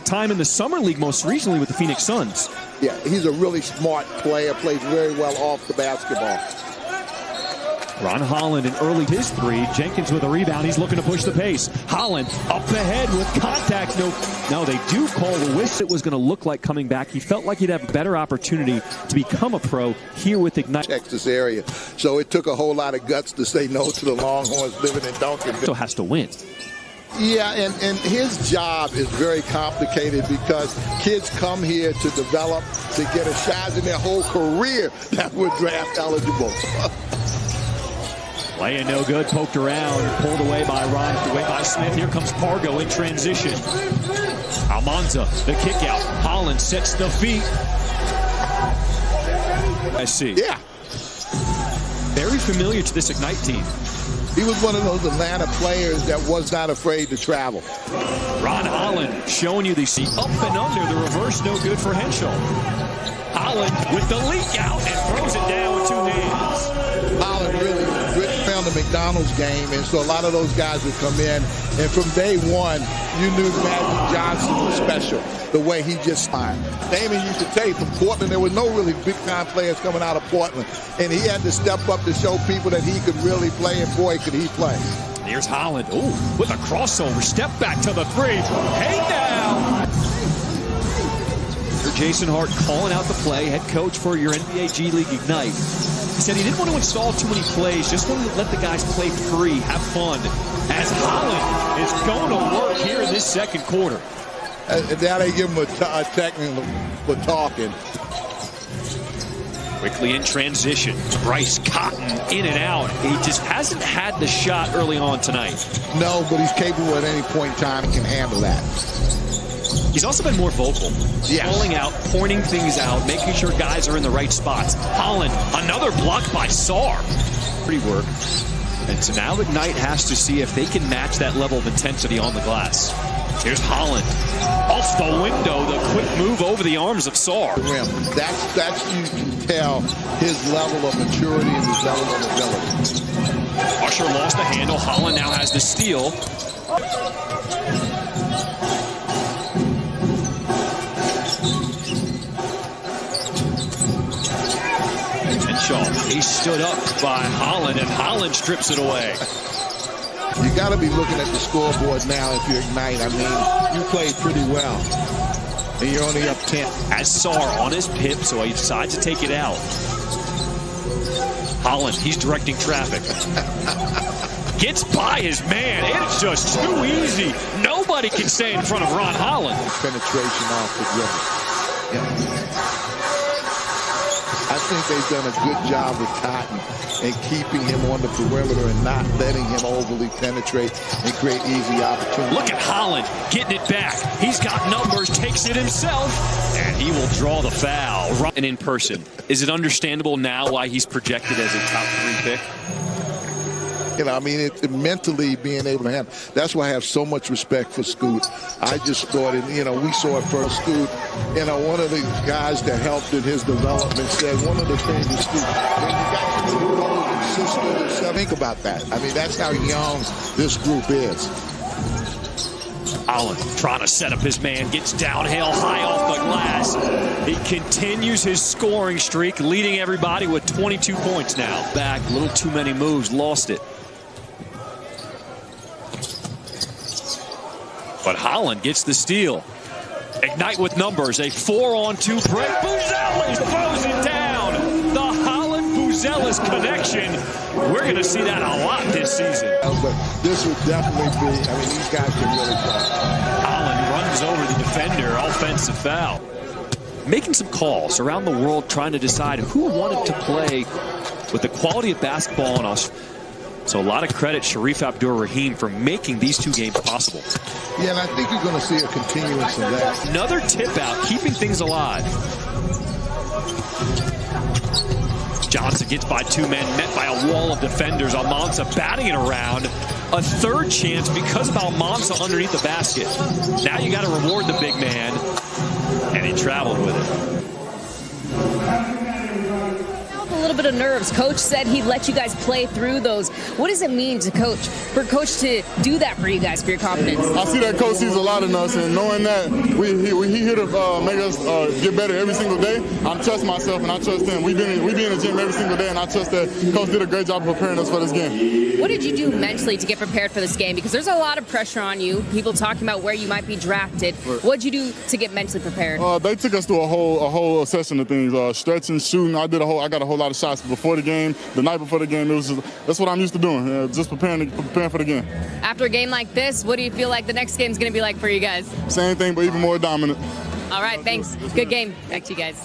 time in the Summer League most recently with the Phoenix Suns. Yeah, he's a really smart player, plays very well off the basketball. Ron Holland in early his three. Jenkins with a rebound. He's looking to push the pace. Holland up ahead with contact. No, they do call the whistle. It was going to look like coming back. He felt like he'd have a better opportunity to become a pro here with Ignite. Texas area. So it took a whole lot of guts to say no to the Longhorns living in Duncanville. Still has to win. Yeah, and his job is very complicated because kids come here to develop, to get a shot in their whole career that were draft eligible. Laying no good, poked around, pulled away by Smith. Here comes Pargo in transition. Almanza, the kick out. Holland sets the feet. I see. Yeah. Very familiar to this Ignite team. He was one of those Atlanta players that was not afraid to travel. Ron Holland showing you the see up and under. The reverse no good for Henschel. Holland with the leak out and throws it down with two hands. Holland really found the McDonald's game, and so a lot of those guys would come in, and from day one, you knew Magic Johnson was special, the way he just smiled. Damon used to tell you from Portland, there were no really big-time players coming out of Portland, and he had to step up to show people that he could really play, and boy, could he play. Here's Holland, with a crossover, step back to the three. Hey now! Jason Hart calling out the play, head coach for your NBA G League Ignite. He said he didn't want to install too many plays, just wanted to let the guys play free, have fun. As Holland is going to work here in this second quarter. Now they give him a technical for talking. Quickly in transition, Bryce Cotton in and out. He just hasn't had the shot early on tonight. No, but he's capable at any point in time, can handle that. He's also been more vocal, calling out, pointing things out, making sure guys are in the right spots. Holland, another block by Sarr. Pretty work. And so now Ignite has to see if they can match that level of intensity on the glass. Here's Holland. Off the window, the quick move over the arms of Sarr. That's you can tell his level of maturity and his level of ability. Usher lost the handle. Holland now has the steal. He stood up by Holland, and Holland strips it away. You got to be looking at the scoreboard now if you're Ignite. I mean, you played pretty well, and you're only up 10. As Sarr on his pip, so he decides to take it out. Holland, he's directing traffic. Gets by his man. It's just too easy. Nobody can stay in front of Ron Holland. Penetration off the dribble. Yeah. I think they've done a good job with Cotton and keeping him on the perimeter and not letting him overly penetrate and create easy opportunities. Look at Holland getting it back. He's got numbers, takes it himself, and he will draw the foul. And in person, is it understandable now why he's projected as a top 3 pick? You know, I mean, mentally being able to handle. That's why I have so much respect for Scoot. I just thought, we saw it first. Scoot, one of the guys that helped in his development said one of the things is Scoot, when you got to brothers and sisters, think about that. I mean, that's how young this group is. Holland trying to set up his man, gets downhill, high off the glass. He continues his scoring streak, leading everybody with 22 points now. Back, a little too many moves, lost it. But Holland gets the steal. Ignite with numbers, a 4-on-2 break. Buzelis throws it down. The Holland-Buzelis connection. We're going to see that a lot this season. But this would definitely be, these guys can really play. Holland runs over the defender, offensive foul. Making some calls around the world trying to decide who wanted to play with the quality of basketball in us. So a lot of credit Sharif Abdur-Rahim for making these 2 games possible. Yeah, and I think you're going to see a continuance of that. Another tip out, keeping things alive. Johnson gets by 2 men, met by a wall of defenders. Almanza batting it around. A third chance because of Almanza underneath the basket. Now you got to reward the big man. And he traveled with it. little bit of nerves. Coach said he'd let you guys play through those. What does it mean for coach to do that for you guys, for your confidence? I see that coach sees a lot in us, and knowing that he here to make us get better every single day, I trust myself and I trust him. We be in the gym every single day, and I trust that coach did a great job of preparing us for this game. What did you do mentally to get prepared for this game? Because there's a lot of pressure on you, people talking about where you might be drafted. What did you do to get mentally prepared? They took us through a whole session of things, stretching, shooting. I got a whole lot of shots before the game, the night before the game. That's what I'm used to doing, just preparing for the game. After a game like this, what do you feel like the next game's going to be like for you guys? Same thing, but even more dominant. All right, thanks. Good game. Back to you guys.